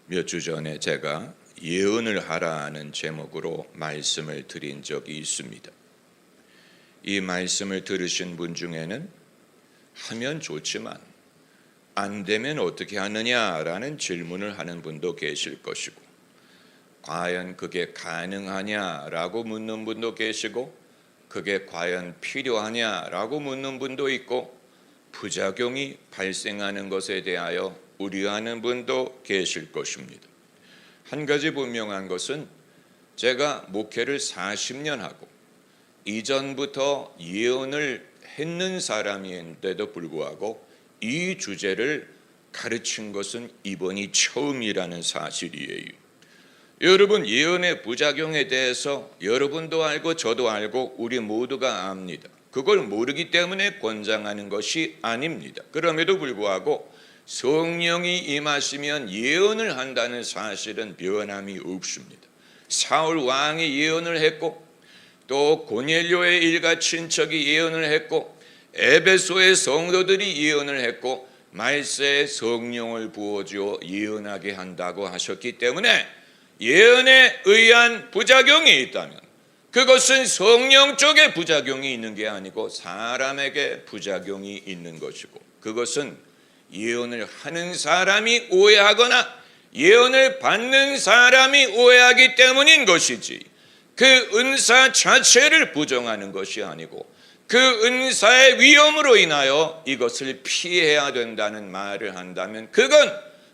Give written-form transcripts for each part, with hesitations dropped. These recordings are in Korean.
몇 주 전에 제가 예언을 하라는 제목으로 말씀을 드린 적이 있습니다. 이 말씀을 들으신 분 중에는 하면 좋지만 안 되면 어떻게 하느냐라는 질문을 하는 분도 계실 것이고, 과연 그게 가능하냐라고 묻는 분도 계시고, 그게 과연 필요하냐라고 묻는 분도 있고, 부작용이 발생하는 것에 대하여 우려하는 분도 계실 것입니다. 한 가지 분명한 것은 제가 목회를 40년 하고 이전부터 예언을 했는 사람인데도 불구하고 이 주제를 가르친 것은 이번이 처음이라는 사실이에요. 여러분, 예언의 부작용에 대해서 여러분도 알고 저도 알고 우리 모두가 압니다. 그걸 모르기 때문에 권장하는 것이 아닙니다. 그럼에도 불구하고 성령이 임하시면 예언을 한다는 사실은 변함이 없습니다. 사울 왕이 예언을 했고, 또 고넬료의 일가 친척이 예언을 했고, 에베소의 성도들이 예언을 했고, 말세에 성령을 부어주어 예언하게 한다고 하셨기 때문에 예언에 의한 부작용이 있다면 그것은 성령 쪽에 부작용이 있는 게 아니고 사람에게 부작용이 있는 것이고, 그것은 예언을 하는 사람이 오해하거나 예언을 받는 사람이 오해하기 때문인 것이지, 그 은사 자체를 부정하는 것이 아니고 그 은사의 위험으로 인하여 이것을 피해야 된다는 말을 한다면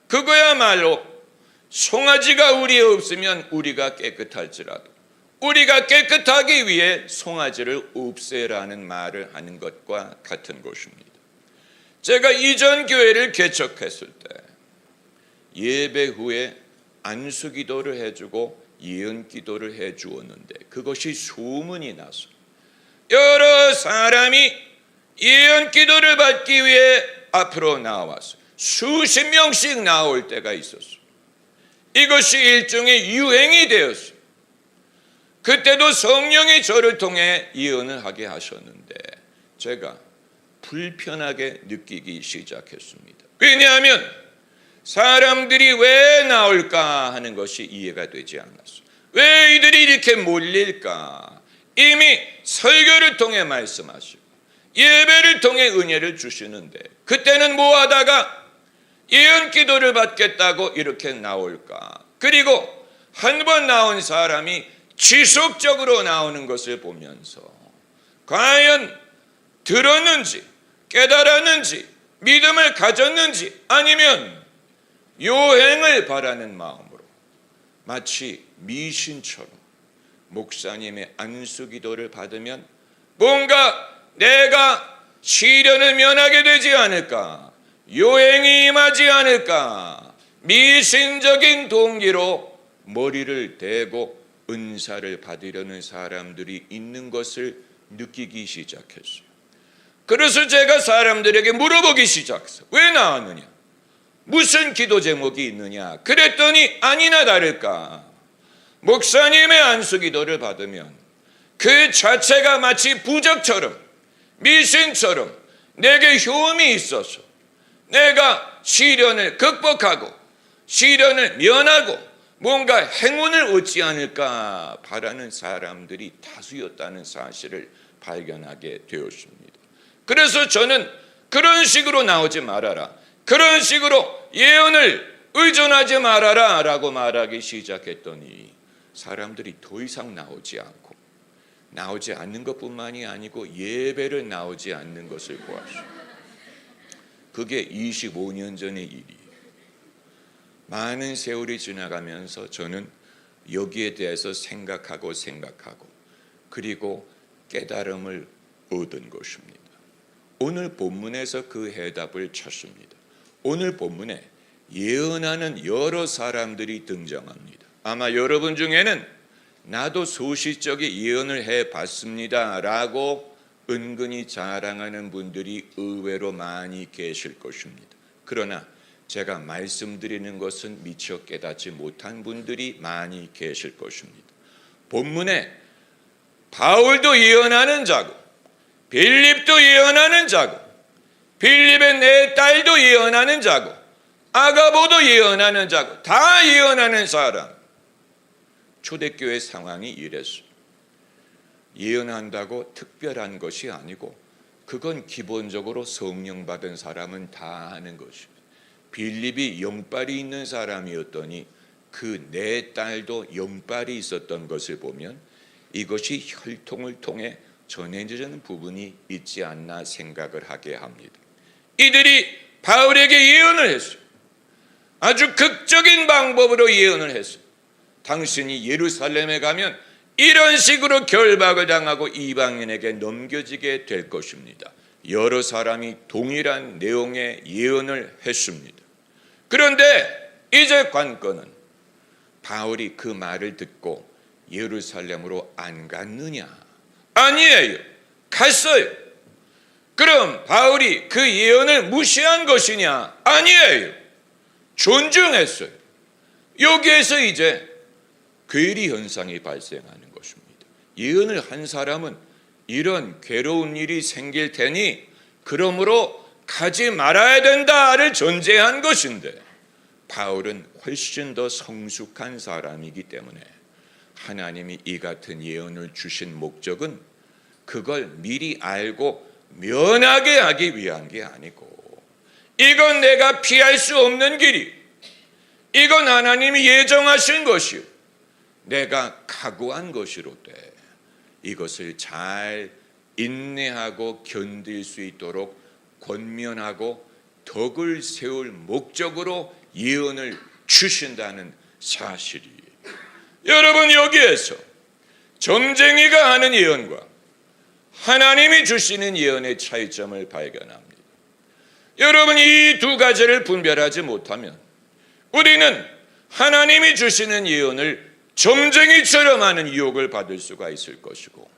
그거야말로 송아지가 우리에 없으면 우리가 깨끗할지라도 우리가 깨끗하기 위해 송아지를 없애라는 말을 하는 것과 같은 것입니다. 제가 이전 교회를 개척했을 때 예배 후에 안수기도를 해주고 예언기도를 해주었는데 그것이 소문이 나서 여러 사람이 예언기도를 받기 위해 앞으로 나와서 수십 명씩 나올 때가 있었어요. 이것이 일종의 유행이 되었어요. 그때도 성령이 저를 통해 예언을 하게 하셨는데 제가 불편하게 느끼기 시작했습니다. 왜냐하면 사람들이 왜 나올까 하는 것이 이해가 되지 않았어요. 왜 이들이 이렇게 몰릴까? 이미 설교를 통해 말씀하시고 예배를 통해 은혜를 주시는데 그때는 뭐 하다가 예언 기도를 받겠다고 이렇게 나올까? 그리고 한 번 나온 사람이 지속적으로 나오는 것을 보면서 과연 들었는지 깨달았는지 믿음을 가졌는지 아니면 요행을 바라는 마음으로 마치 미신처럼 목사님의 안수기도를 받으면 뭔가 내가 시련을 면하게 되지 않을까, 요행이 임하지 않을까, 미신적인 동기로 머리를 대고 은사를 받으려는 사람들이 있는 것을 느끼기 시작했어요. 그래서 제가 사람들에게 물어보기 시작했어요. 왜 나왔느냐? 무슨 기도 제목이 있느냐? 그랬더니 아니나 다를까 목사님의 안수기도를 받으면 그 자체가 마치 부적처럼 미신처럼 내게 효험이 있어서 내가 시련을 극복하고 시련을 면하고 뭔가 행운을 얻지 않을까 바라는 사람들이 다수였다는 사실을 발견하게 되었습니다. 그래서 저는 그런 식으로 나오지 말아라, 그런 식으로 예언을 의존하지 말아라 라고 말하기 시작했더니 사람들이 더 이상 나오지 않는 것뿐만이 아니고 예배를 나오지 않는 것을 보았어요. 그게 25년 전의 일이에요. 많은 세월이 지나가면서 저는 여기에 대해서 생각하고 그리고 깨달음을 얻은 것입니다. 오늘 본문에서 그 해답을 찾습니다. 오늘 본문에 예언하는 여러 사람들이 등장합니다. 아마 여러분 중에는 나도 소시적인 예언을 해봤습니다 라고 은근히 자랑하는 분들이 의외로 많이 계실 것입니다. 그러나 제가 말씀드리는 것은 미처 깨닫지 못한 분들이 많이 계실 것입니다. 본문에 바울도 예언하는 자고 빌립도 예언하는 자고 빌립의 네 딸도 예언하는 자고 아가보도 예언하는 자고 다 예언하는 사람. 초대교회 상황이 이랬어요. 예언한다고 특별한 것이 아니고 그건 기본적으로 성령 받은 사람은 다 하는 것입니다. 빌립이 영빨이 있는 사람이었더니 그 네 딸도 영빨이 있었던 것을 보면 이것이 혈통을 통해 전해지는 부분이 있지 않나 생각을 하게 합니다. 이들이 바울에게 예언을 했어요. 아주 극적인 방법으로 예언을 했어요. 당신이 예루살렘에 가면 이런 식으로 결박을 당하고 이방인에게 넘겨지게 될 것입니다. 여러 사람이 동일한 내용의 예언을 했습니다. 그런데 이제 관건은 바울이 그 말을 듣고 예루살렘으로 안 갔느냐? 아니에요. 갔어요. 그럼 바울이 그 예언을 무시한 것이냐? 아니에요. 존중했어요. 여기에서 이제 괴리 현상이 발생하는 것입니다. 예언을 한 사람은 이런 괴로운 일이 생길 테니 그러므로 가지 말아야 된다를 전제한 것인데 바울은 훨씬 더 성숙한 사람이기 때문에 하나님이 이 같은 예언을 주신 목적은 그걸 미리 알고 면하게 하기 위한 게 아니고 이건 내가 피할 수 없는 길이, 이건 하나님이 예정하신 것이요 내가 각오한 것이로되 이것을 잘 인내하고 견딜 수 있도록 권면하고 덕을 세울 목적으로 예언을 주신다는 사실이에요. 여러분, 여기에서 점쟁이가 하는 예언과 하나님이 주시는 예언의 차이점을 발견합니다. 여러분, 이 두 가지를 분별하지 못하면 우리는 하나님이 주시는 예언을 점쟁이처럼 하는 유혹을 받을 수가 있을 것이고,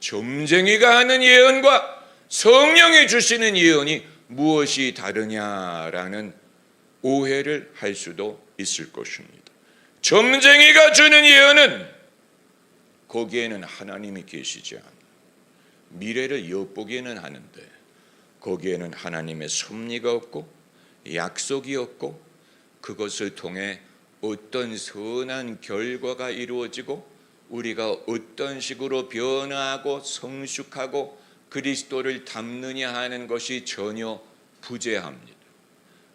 점쟁이가 하는 예언과 성령이 주시는 예언이 무엇이 다르냐라는 오해를 할 수도 있을 것입니다. 점쟁이가 주는 예언은 거기에는 하나님이 계시지 않아요. 미래를 엿보기는 하는데 거기에는 하나님의 섭리가 없고 약속이 없고 그것을 통해 어떤 선한 결과가 이루어지고 우리가 어떤 식으로 변화하고 성숙하고 그리스도를 닮느냐 하는 것이 전혀 부재합니다.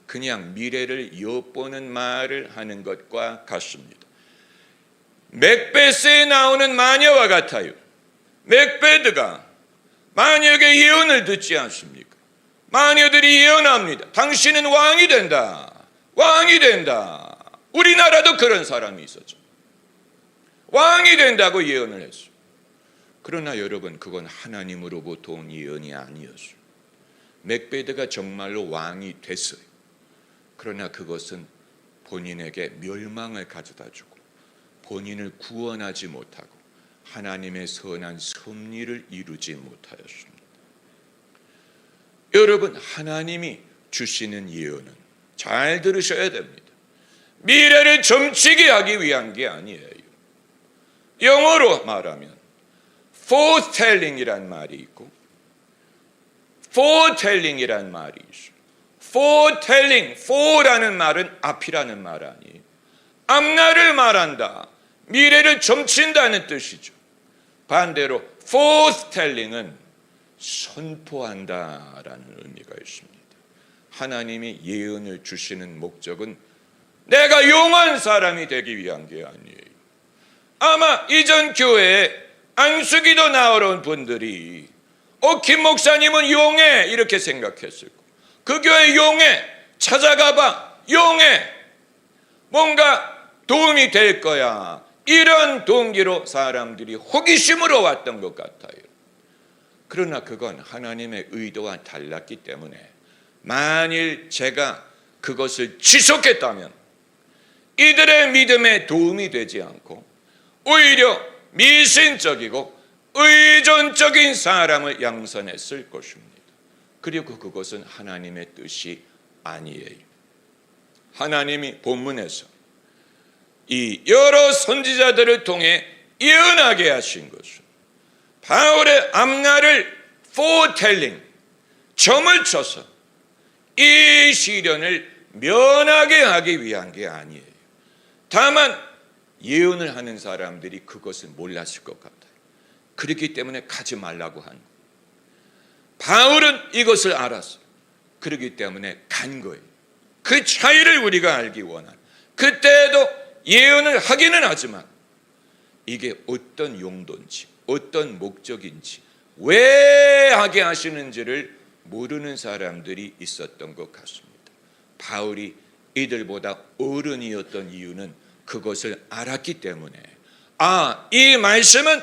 그냥 미래를 엿보는 말을 하는 것과 같습니다. 맥베스에 나오는 마녀와 같아요. 맥베드가 마녀에게 예언을 듣지 않습니까? 마녀들이 예언합니다. 당신은 왕이 된다. 왕이 된다. 우리나라도 그런 사람이 있었죠. 왕이 된다고 예언을 했어요. 그러나 여러분, 그건 하나님으로부터 온 예언이 아니었어요. 맥베드가 정말로 왕이 됐어요. 그러나 그것은 본인에게 멸망을 가져다주고 본인을 구원하지 못하고 하나님의 선한 섭리를 이루지 못하였습니다. 여러분, 하나님이 주시는 예언은 잘 들으셔야 됩니다. 미래를 점치게 하기 위한 게 아니에요. 영어로 말하면 foretelling이란 말이 있고 foretelling이란 말이 있어요. foretelling, fore라는 말은 앞이라는 말 아니에요. 앞날을 말한다, 미래를 점친다는 뜻이죠. 반대로 foretelling은 선포한다라는 의미가 있습니다. 하나님이 예언을 주시는 목적은 내가 용한 사람이 되기 위한 게 아니에요. 아마 이전 교회에 안수기도 나오러 온 분들이 김 목사님은 용해 이렇게 생각했을 거예요. 그 교회 용해, 찾아가봐, 용해, 뭔가 도움이 될 거야, 이런 동기로 사람들이 호기심으로 왔던 것 같아요. 그러나 그건 하나님의 의도와 달랐기 때문에 만일 제가 그것을 지속했다면 이들의 믿음에 도움이 되지 않고 오히려 미신적이고 의존적인 사람을 양선했을 것입니다. 그리고 그것은 하나님의 뜻이 아니에요. 하나님이 본문에서 이 여러 선지자들을 통해 예언하게 하신 것은 바울의 앞날을 foretelling, 점을 쳐서 이 시련을 면하게 하기 위한 게 아니에요. 다만 예언을 하는 사람들이 그것을 몰랐을 것 같아요. 그렇기 때문에 가지 말라고 한 거예요. 바울은 이것을 알았어요. 그렇기 때문에 간 거예요. 그 차이를 우리가 알기 원하는, 그때도 예언을 하기는 하지만 이게 어떤 용도인지, 어떤 목적인지, 왜 하게 하시는지를 모르는 사람들이 있었던 것 같습니다. 바울이 이들보다 어른이었던 이유는 그것을 알았기 때문에, 이 말씀은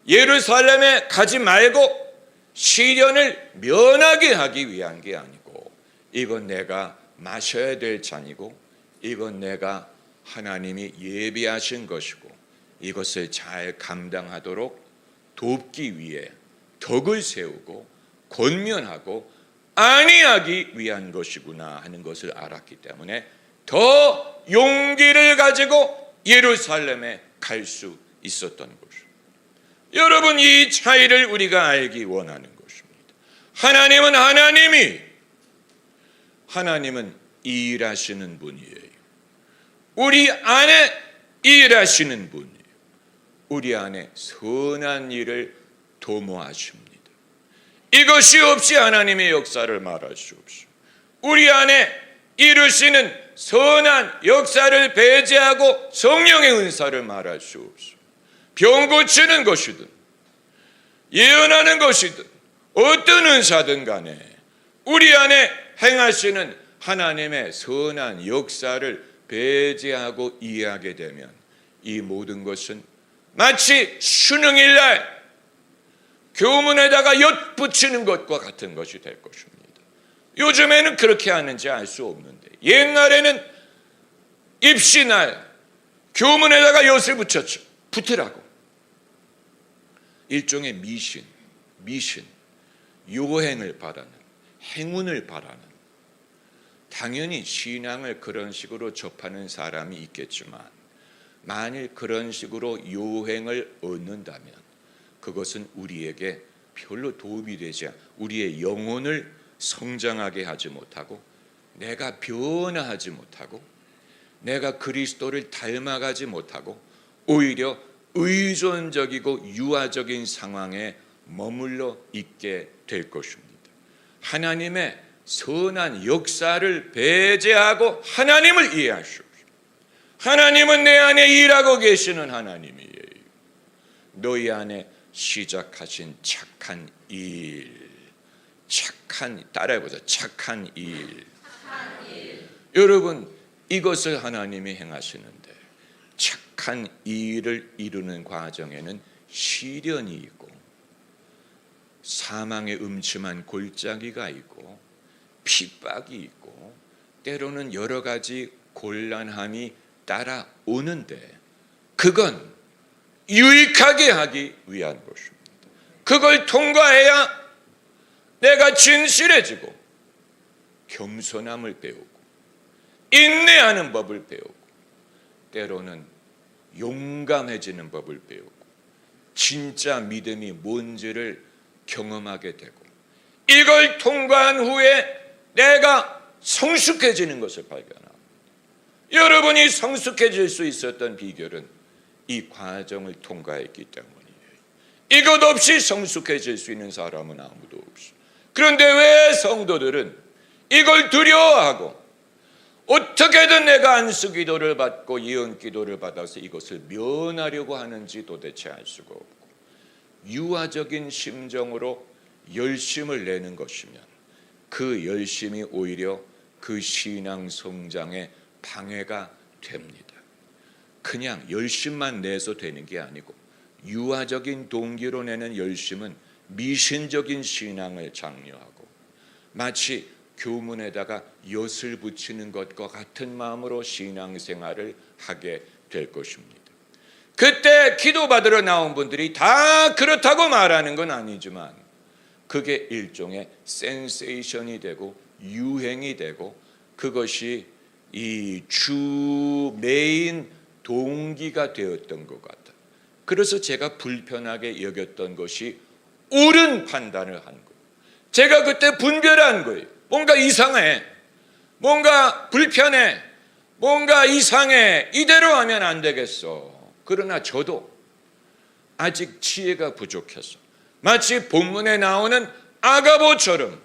예루살렘에 가지 말고 시련을 면하게 하기 위한 게 아니고, 이건 내가 마셔야 될 잔이고, 이건 내가 하나님이 예비하신 것이고, 이것을 잘 감당하도록 돕기 위해 덕을 세우고 권면하고 안위하기 위한 것이구나 하는 것을 알았기 때문에 더 용기를 가지고 예루살렘에 갈 수 있었던 것입니다. 여러분, 이 차이를 우리가 알기 원하는 것입니다. 하나님은 일하시는 분이에요. 우리 안에 일하시는 분이에요. 우리 안에 선한 일을 도모하십니다. 이것이 없이 하나님의 역사를 말할 수 없어요. 우리 안에 이루시는 선한 역사를 배제하고 성령의 은사를 말할 수 없어요. 병 고치는 것이든 예언하는 것이든 어떤 은사든 간에 우리 안에 행하시는 하나님의 선한 역사를 배제하고 이해하게 되면 이 모든 것은 마치 수능일날 교문에다가 엿 붙이는 것과 같은 것이 될 것입니다. 요즘에는 그렇게 하는지 알 수 없는데, 옛날에는 입시날 교문에다가 엿을 붙였죠. 붙으라고. 일종의 미신, 요행을 바라는, 행운을 바라는. 당연히 신앙을 그런 식으로 접하는 사람이 있겠지만, 만일 그런 식으로 요행을 얻는다면 그것은 우리에게 별로 도움이 되지 않아, 우리의 영혼을 성장하게 하지 못하고, 내가 변화하지 못하고, 내가 그리스도를 닮아가지 못하고, 오히려 의존적이고 유아적인 상황에 머물러 있게 될 것입니다. 하나님의 선한 역사를 배제하고 하나님을 이해하시오. 하나님은 내 안에 일하고 계시는 하나님이에요. 너희 안에 시작하신 착한 일, 따라해보자. 착한 일. 여러분, 이것을 하나님이 행하시는데, 착한 일을 이루는 과정에는 시련이 있고 사망의 음침한 골짜기가 있고 핍박이 있고 때로는 여러 가지 곤란함이 따라오는데, 그건 유익하게 하기 위한 것입니다. 그걸 통과해야 내가 진실해지고 겸손함을 배우고 인내하는 법을 배우고 때로는 용감해지는 법을 배우고 진짜 믿음이 뭔지를 경험하게 되고, 이걸 통과한 후에 내가 성숙해지는 것을 발견합니다. 여러분이 성숙해질 수 있었던 비결은 이 과정을 통과했기 때문이에요. 이것 없이 성숙해질 수 있는 사람은 아무도 없어요. 그런데 왜 성도들은 이걸 두려워하고 어떻게든 내가 안수 기도를 받고 예언 기도를 받아서 이것을 면하려고 하는지 도대체 알 수가 없고, 유아적인 심정으로 열심을 내는 것이면 그 열심이 오히려 그 신앙 성장에 방해가 됩니다. 그냥 열심만 내서 되는 게 아니고, 유아적인 동기로 내는 열심은 미신적인 신앙을 장려하고 마치 교문에다가 엿을 붙이는 것과 같은 마음으로 신앙생활을 하게 될 것입니다. 그때 기도받으러 나온 분들이 다 그렇다고 말하는 건 아니지만, 그게 일종의 센세이션이 되고 유행이 되고, 그것이 이 주 메인 동기가 되었던 것 같아요. 그래서 제가 불편하게 여겼던 것이 옳은 판단을 한 거예요. 제가 그때 분별한 거예요. 뭔가 이상해. 뭔가 불편해, 뭔가 이상해, 이대로 하면 안 되겠어. 그러나 저도 아직 지혜가 부족해서 마치 본문에 나오는 아가보처럼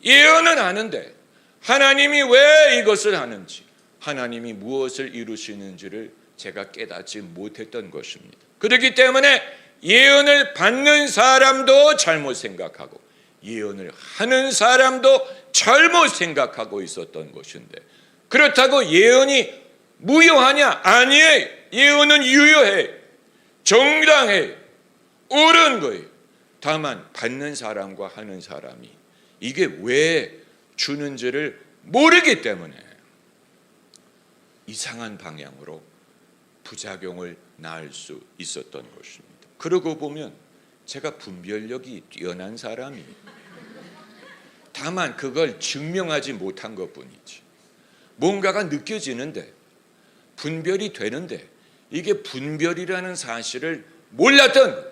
예언은 하는데 하나님이 왜 이것을 하는지, 하나님이 무엇을 이루시는지를 제가 깨닫지 못했던 것입니다. 그렇기 때문에 예언을 받는 사람도 잘못 생각하고 예언을 하는 사람도 잘못 생각하고 있었던 것인데, 그렇다고 예언이 무효하냐? 아니에요. 예언은 유효해, 정당해, 옳은 거예요. 다만 받는 사람과 하는 사람이 이게 왜 주는지를 모르기 때문에 이상한 방향으로 부작용을 낳을 수 있었던 것입니다. 그러고 보면 제가 분별력이 뛰어난 사람이, 다만 그걸 증명하지 못한 것뿐이지. 뭔가가 느껴지는데, 분별이 되는데 이게 분별이라는 사실을 몰랐던,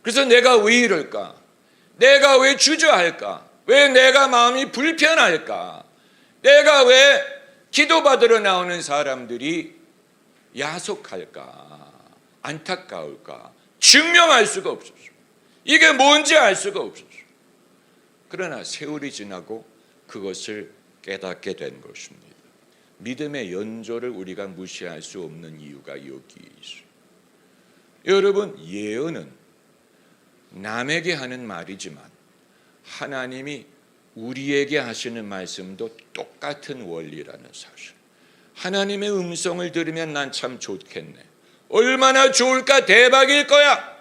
그래서 내가 왜 이럴까? 내가 왜 주저할까? 왜 내가 마음이 불편할까? 내가 왜 기도받으러 나오는 사람들이 야속할까? 안타까울까? 증명할 수가 없었어. 이게 뭔지 알 수가 없었어. 그러나 세월이 지나고 그것을 깨닫게 된 것입니다. 믿음의 연조를 우리가 무시할 수 없는 이유가 여기에 있어요. 여러분, 예언은 남에게 하는 말이지만 하나님이 우리에게 하시는 말씀도 똑같은 원리라는 사실. 하나님의 음성을 들으면 난 참 좋겠네, 얼마나 좋을까, 대박일 거야.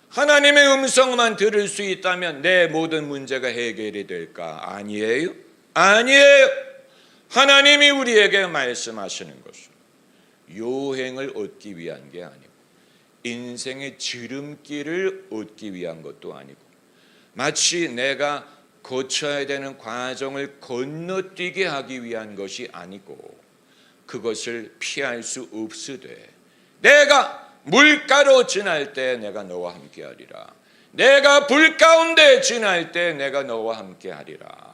하나님의 음성만 들을 수 있다면 내 모든 문제가 해결이 될까? 아니에요. 아니에요. 하나님이 우리에게 말씀하시는 것은 요행을 얻기 위한 게 아니고 인생의 지름길을 얻기 위한 것도 아니고 마치 내가 거쳐야 되는 과정을 건너뛰게 하기 위한 것이 아니고 그것을 피할 수 없으되 내가 물가로 지날 때 내가 너와 함께 하리라. 내가 불 가운데 지날 때 내가 너와 함께 하리라.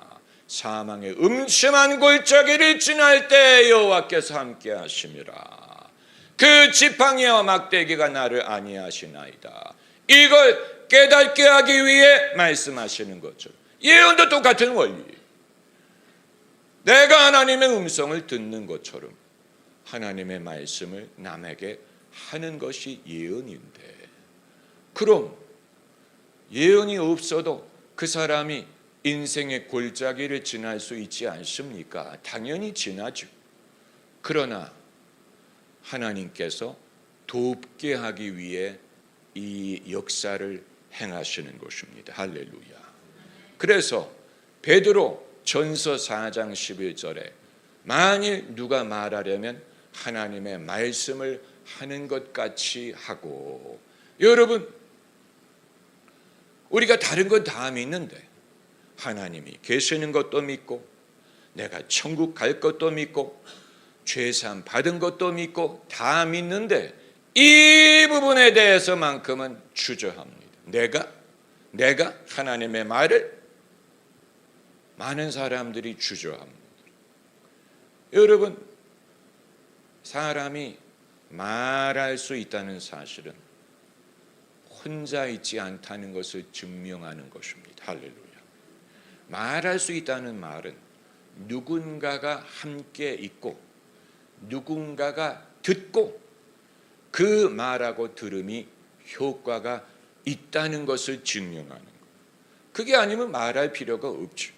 사망의 음침한 골짜기를 지날 때 여호와께서 함께 하심이라. 그 지팡이와 막대기가 나를 아니하시나이다. 이걸 깨닫게 하기 위해 말씀하시는 거죠. 예언도 똑같은 원리. 내가 하나님의 음성을 듣는 것처럼 하나님의 말씀을 남에게 하는 것이 예언인데, 그럼 예언이 없어도 그 사람이 인생의 골짜기를 지날 수 있지 않습니까? 당연히 지나죠. 그러나 하나님께서 돕게 하기 위해 이 역사를 행하시는 것입니다. 할렐루야. 그래서 베드로 전서 4장 11절에 만일 누가 말하려면 하나님의 말씀을 하는 것 같이 하고, 여러분, 우리가 다른 건 다 믿는데 하나님이 계시는 것도 믿고 내가 천국 갈 것도 믿고 죄사함 받은 것도 믿고 다 믿는데 이 부분에 대해서만큼은 주저합니다. 내가 하나님의 말을, 많은 사람들이 주저합니다. 여러분, 사람이 말할 수 있다는 사실은 혼자 있지 않다는 것을 증명하는 것입니다. 할렐루야. 말할 수 있다는 말은 누군가가 함께 있고 누군가가 듣고 그 말하고 들음이 효과가 있다는 것을 증명하는 것. 그게 아니면 말할 필요가 없죠.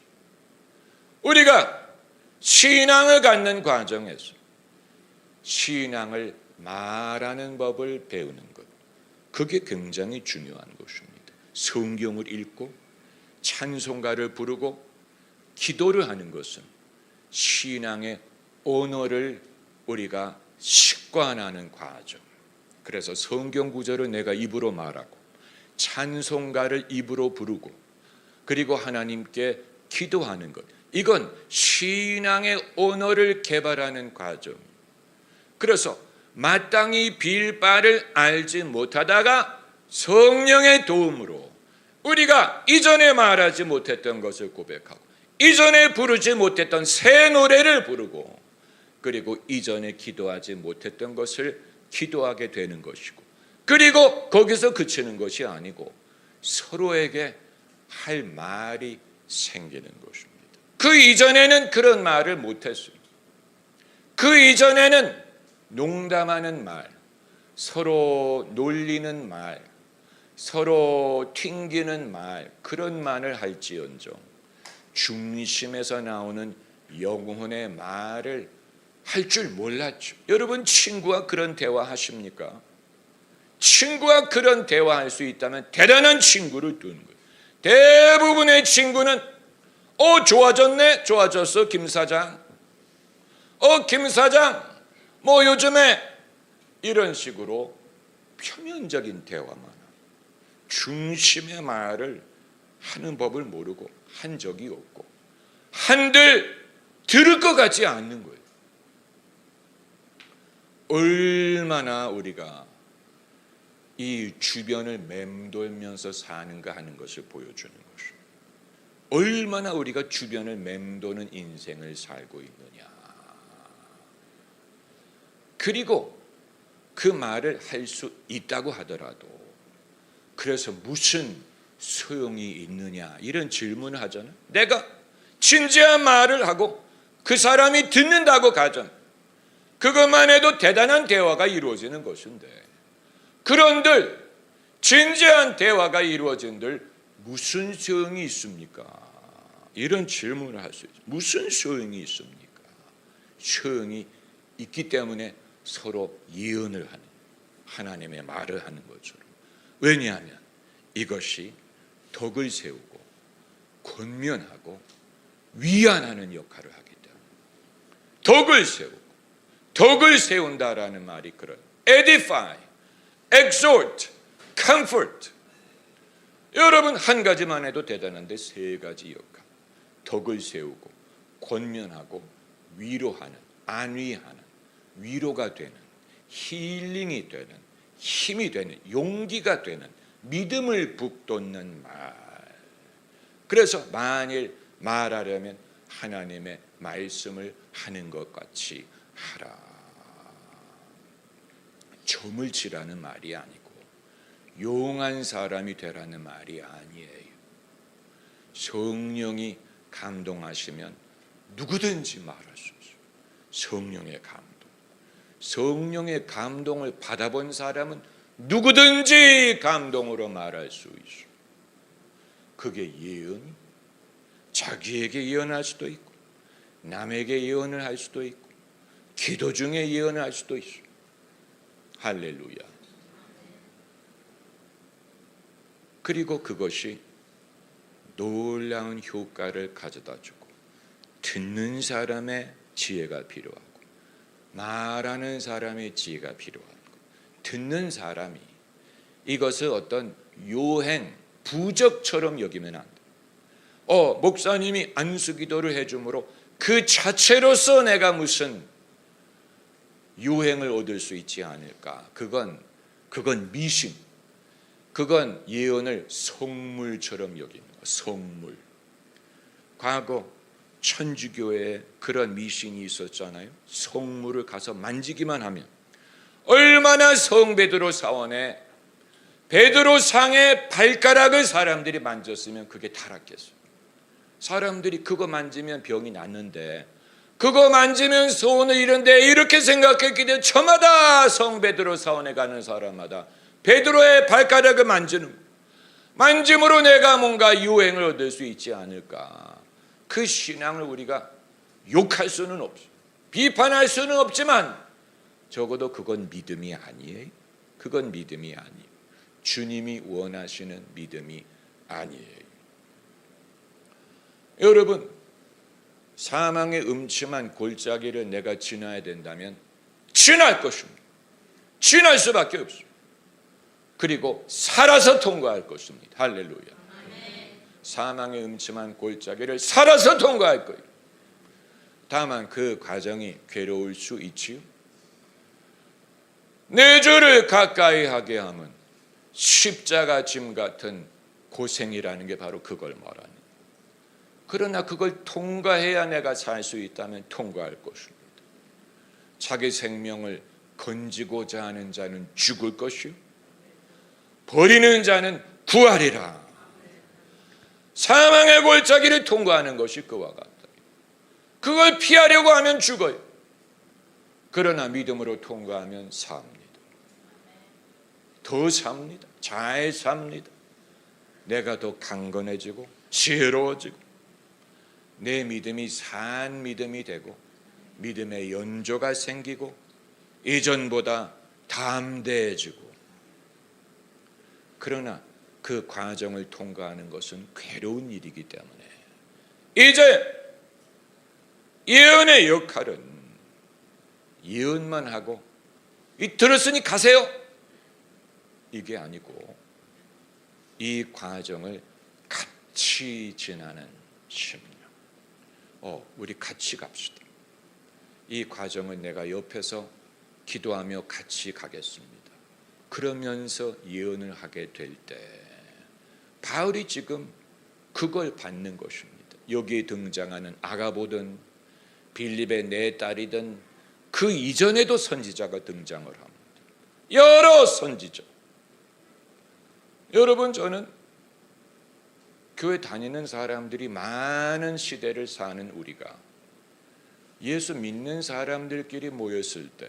우리가 신앙을 갖는 과정에서 신앙을 말하는 법을 배우는 것, 그게 굉장히 중요한 것입니다. 성경을 읽고 찬송가를 부르고 기도를 하는 것은 신앙의 언어를 우리가 습관하는 과정. 그래서 성경 구절을 내가 입으로 말하고 찬송가를 입으로 부르고 그리고 하나님께 기도하는 것, 이건 신앙의 언어를 개발하는 과정. 그래서 마땅히 빌 바를 알지 못하다가 성령의 도움으로 우리가 이전에 말하지 못했던 것을 고백하고 이전에 부르지 못했던 새 노래를 부르고, 그리고 이전에 기도하지 못했던 것을 기도하게 되는 것이고, 그리고 거기서 그치는 것이 아니고 서로에게 할 말이 생기는 것입니다. 그 이전에는 그런 말을 못했어요. 그 이전에는 농담하는 말, 서로 놀리는 말, 서로 튕기는 말, 그런 말을 할지언정 중심에서 나오는 영혼의 말을 할 줄 몰랐죠. 여러분, 친구와 그런 대화 하십니까? 친구와 그런 대화할 수 있다면 대단한 친구를 두는 거예요. 대부분의 친구는 좋아졌네, 좋아졌어 김 사장, 김 사장 뭐 요즘에, 이런 식으로 표면적인 대화만 하고 중심의 말을 하는 법을 모르고 한 적이 없고 한들 들을 것 같지 않는 거예요. 얼마나 우리가 이 주변을 맴돌면서 사는가 하는 것을 보여주는 것입니다. 얼마나 우리가 주변을 맴도는 인생을 살고 있느냐. 그리고 그 말을 할 수 있다고 하더라도 그래서 무슨 소용이 있느냐, 이런 질문을 하잖아요. 내가 진지한 말을 하고 그 사람이 듣는다고 가정, 그것만 해도 대단한 대화가 이루어지는 것인데, 그런들 진지한 대화가 이루어진들 무슨 소용이 있습니까? 이런 질문을 할 수 있어요. 무슨 소용이 있습니까? 소용이 있기 때문에 서로 예언을 하는, 하나님의 말을 하는 것처럼. 왜냐하면 이것이 덕을 세우고 권면하고 위안하는 역할을 하기 때문에. 덕을 세우고, 덕을 세운다라는 말이 그런 edify, exhort, comfort. 여러분, 한 가지만 해도 대단한데 세 가지 역할. 덕을 세우고 권면하고 위로하는, 안위하는, 위로가 되는, 힐링이 되는, 힘이 되는, 용기가 되는, 믿음을 북돋는 말. 그래서 만일 말하려면 하나님의 말씀을 하는 것 같이 하라. 점을 치라는 말이 아니고 용한 사람이 되라는 말이 아니에요. 성령이 감동하시면 누구든지 말할 수 있어요. 성령의 감동. 성령의 감동을 받아본 사람은 누구든지 감동으로 말할 수 있어요. 그게 예언이 자기에게 예언할 수도 있고 남에게 예언을 할 수도 있고 기도 중에 예언을 할 수도 있어요. 할렐루야. 그리고 그것이 놀라운 효과를 가져다주고 듣는 사람의 지혜가 필요하고 말하는 사람의 지혜가 필요하고, 듣는 사람이 이것을 어떤 요행, 부적처럼 여기면 안 돼. 목사님이 안수기도를 해줌으로 그 자체로서 내가 무슨 요행을 얻을 수 있지 않을까. 그건 미신, 그건 예언을 성물처럼 여기는 거야. 성물. 과거 천주교에 그런 미신이 있었잖아요. 성물을 가서 만지기만 하면 얼마나 성 베드로 사원에 베드로 상의 발가락을 사람들이 만졌으면 그게 타락했어요. 사람들이 그거 만지면 병이 낫는데, 그거 만지면 소원을 이룬데, 이렇게 생각했기 때문에 저마다 성 베드로 사원에 가는 사람마다 베드로의 발가락을 만짐으로 내가 뭔가 유행을 얻을 수 있지 않을까. 그 신앙을 우리가 욕할 수는 없어요. 비판할 수는 없지만 적어도 그건 믿음이 아니에요. 그건 믿음이 아니에요. 주님이 원하시는 믿음이 아니에요. 여러분, 사망의 음침한 골짜기를 내가 지나야 된다면 지날 것입니다. 지날 수밖에 없어요. 그리고 살아서 통과할 것입니다. 할렐루야. 사망의 음침한 골짜기를 살아서 통과할 거예요. 다만 그 과정이 괴로울 수 있지요. 내 주를 가까이 하게 하면 십자가 짐 같은 고생이라는 게 바로 그걸 말하는 거예요. 그러나 그걸 통과해야 내가 살 수 있다면 통과할 것입니다. 자기 생명을 건지고자 하는 자는 죽을 것이요 버리는 자는 구하리라. 사망의 골짜기를 통과하는 것이 그와 같다. 그걸 피하려고 하면 죽어요. 그러나 믿음으로 통과하면 삽니다. 더 삽니다. 잘 삽니다. 내가 더 강건해지고 지혜로워지고 내 믿음이 산 믿음이 되고 믿음의 연조가 생기고 이전보다 담대해지고. 그러나 그 과정을 통과하는 것은 괴로운 일이기 때문에 이제 예언의 역할은 예언만 하고 들었으니 가세요 이게 아니고 이 과정을 같이 지나는 심령. 우리 같이 갑시다. 이 과정을 내가 옆에서 기도하며 같이 가겠습니다. 그러면서 예언을 하게 될 때 바울이 지금 그걸 받는 것입니다. 여기에 등장하는 아가보든 빌립의 네 딸이든 그 이전에도 선지자가 등장을 합니다. 여러 선지자. 여러분, 저는 교회 다니는 사람들이 많은 시대를 사는 우리가 예수 믿는 사람들끼리 모였을 때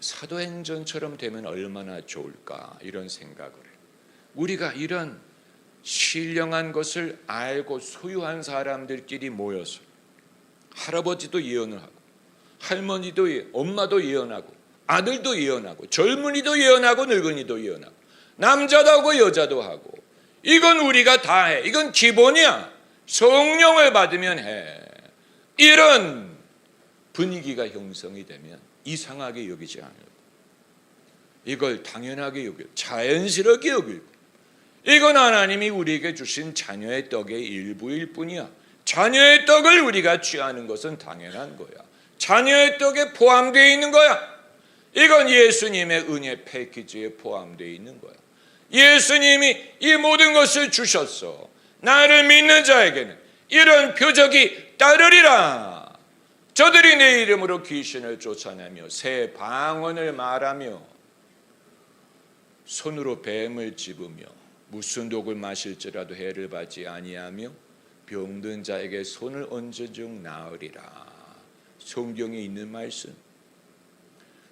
사도행전처럼 되면 얼마나 좋을까 이런 생각을 해요. 우리가 이런 신령한 것을 알고 소유한 사람들끼리 모여서 할아버지도 예언을 하고 할머니도 엄마도 예언하고 아들도 예언하고 젊은이도 예언하고 늙은이도 예언하고 남자도 하고 여자도 하고 이건 우리가 다 해. 이건 기본이야. 성령을 받으면 해. 이런 분위기가 형성이 되면 이상하게 여기지 않을까. 이걸 당연하게 여기고 자연스럽게 여기고 이건 하나님이 우리에게 주신 자녀의 떡의 일부일 뿐이야. 자녀의 떡을 우리가 취하는 것은 당연한 거야. 자녀의 떡에 포함되어 있는 거야. 이건 예수님의 은혜 패키지에 포함되어 있는 거야. 예수님이 이 모든 것을 주셨어. 나를 믿는 자에게는 이런 표적이 따르리라. 저들이 내 이름으로 귀신을 쫓아내며 새 방언을 말하며 손으로 뱀을 집으며 무슨 독을 마실지라도 해를 받지 아니하며 병든 자에게 손을 얹은 즉 나으리라. 성경에 있는 말씀,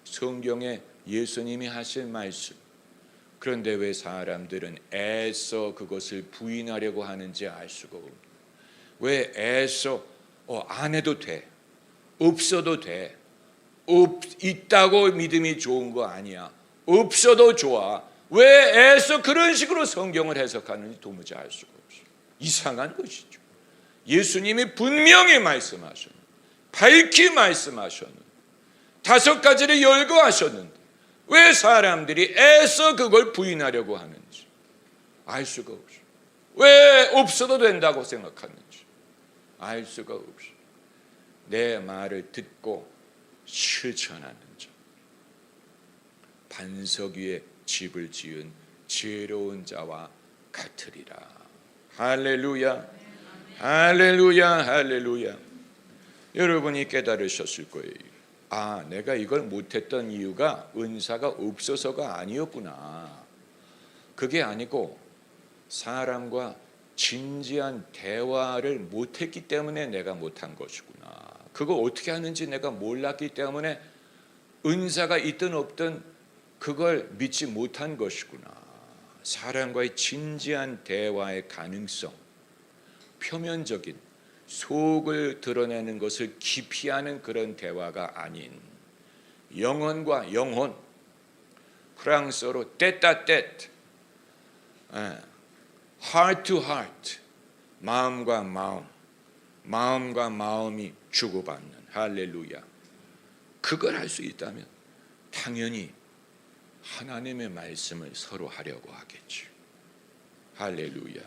성경에 예수님이 하신 말씀. 그런데 왜 사람들은 애써 그것을 부인하려고 하는지 알 수가 없어요. 왜 애써 안 해도 돼, 없어도 돼, 있다고 믿음이 좋은 거 아니야, 없어도 좋아. 왜 애써 그런 식으로 성경을 해석하는지 도무지 알 수가 없어요. 이상한 것이죠. 예수님이 분명히 말씀하셨는데, 밝히 말씀하셨는데, 5가지를 열거하셨는데 왜 사람들이 애써 그걸 부인하려고 하는지 알 수가 없어요. 왜 없어도 된다고 생각하는지 알 수가 없어요. 내 말을 듣고 실천하는 자, 반석 위에 집을 지은 지혜로운 자와 같으리라. 할렐루야, 할렐루야, 할렐루야. 여러분이 깨달으셨을 거예요. 내가 이걸 못했던 이유가 은사가 없어서가 아니었구나. 그게 아니고 사람과 진지한 대화를 못했기 때문에 내가 못한 것이구나. 그거 어떻게 하는지 내가 몰랐기 때문에 은사가 있든 없든 그걸 믿지 못한 것이구나. 사람과의 진지한 대화의 가능성, 표면적인 속을 드러내는 것을 기피하는 그런 대화가 아닌 영혼과 영혼, 프랑스어로 떼따 떼트, heart to heart, 마음과 마음, 마음과 마음이 주고받는, 할렐루야. 그걸 할 수 있다면 당연히 하나님의 말씀을 서로 하려고 하겠지. 할렐루야.